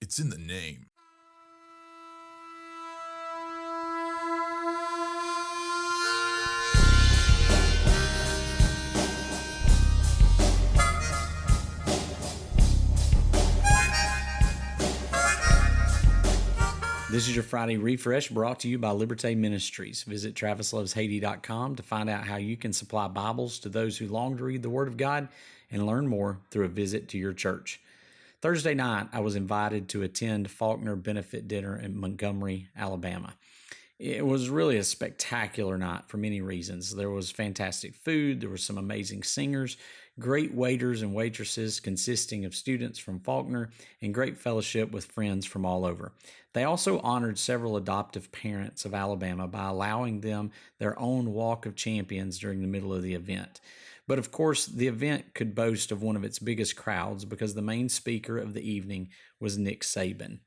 It's in the name. This is your Friday Refresh brought to you by Liberte Ministries. Visit TravisLovesHaiti.com to find out how you can supply Bibles to those who long to read the Word of God and learn more through a visit to your church. Thursday night, I was invited to attend Faulkner Benefit Dinner in Montgomery, Alabama. It was really a spectacular night for many reasons. There was fantastic food, there were some amazing singers, great waiters and waitresses consisting of students from Faulkner, and great fellowship with friends from all over. They also honored several adoptive parents of Alabama by allowing them their own walk of champions during the middle of the event. But of course, the event could boast of one of its biggest crowds because the main speaker of the evening was Nick Saban.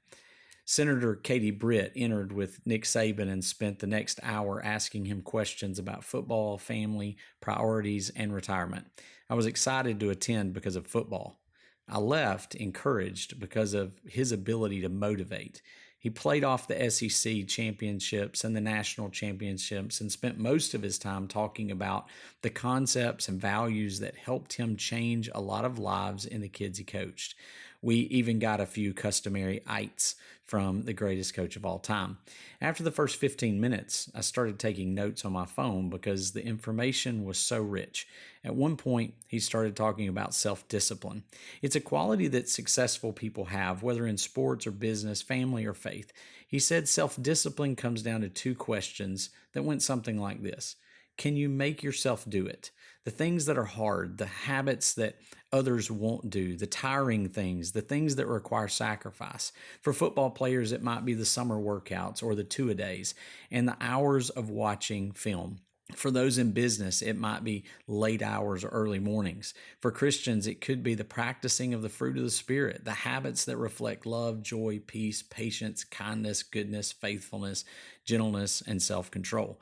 Senator Katie Britt entered with Nick Saban and spent the next hour asking him questions about football, family, priorities, and retirement. I was excited to attend because of football. I left encouraged because of his ability to motivate. He played off the SEC championships and the national championships and spent most of his time talking about the concepts and values that helped him change a lot of lives in the kids he coached. We even got a few customary ites from the greatest coach of all time. After the first 15 minutes, I started taking notes on my phone because the information was so rich. At one point, he started talking about self-discipline. It's a quality that successful people have, whether in sports or business, family or faith. He said self-discipline comes down to two questions that went something like this. Can you make yourself do it? The things that are hard, the habits that others won't do, the tiring things, the things that require sacrifice. For football players, it might be the summer workouts or the two-a-days and the hours of watching film. For those in business, it might be late hours or early mornings. For Christians, it could be the practicing of the fruit of the Spirit, the habits that reflect love, joy, peace, patience, kindness, goodness, faithfulness, gentleness, and self-control.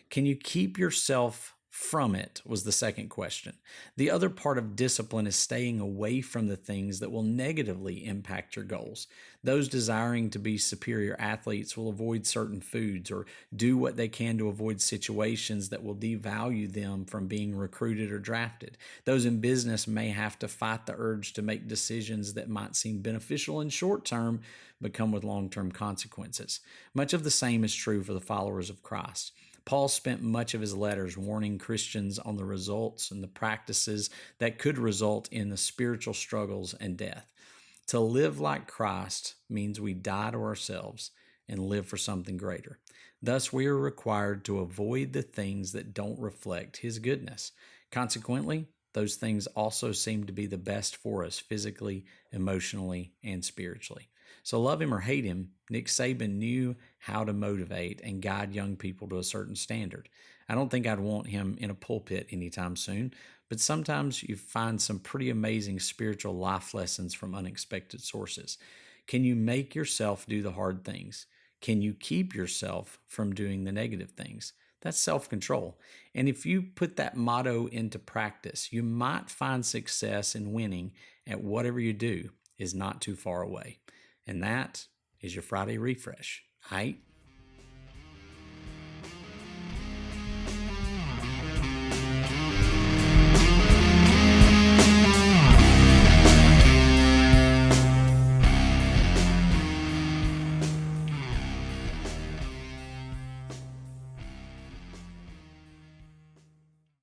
Can you keep yourself from it was the second question. The other part of discipline is staying away from the things that will negatively impact your goals. Those desiring to be superior athletes will avoid certain foods or do what they can to avoid situations that will devalue them from being recruited or drafted. Those in business may have to fight the urge to make decisions that might seem beneficial in short term, but come with long-term consequences. Much of the same is true for the followers of Christ. Paul spent much of his letters warning Christians on the results and the practices that could result in the spiritual struggles and death. To live like Christ means we die to ourselves and live for something greater. Thus, we are required to avoid the things that don't reflect His goodness. Consequently, those things also seem to be the best for us physically, emotionally, and spiritually. So love him or hate him, Nick Saban knew how to motivate and guide young people to a certain standard. I don't think I'd want him in a pulpit anytime soon, but sometimes you find some pretty amazing spiritual life lessons from unexpected sources. Can you make yourself do the hard things? Can you keep yourself from doing the negative things? That's self-control. And if you put that motto into practice, you might find success in winning at whatever you do is not too far away. And that is your Friday Refresh. All right?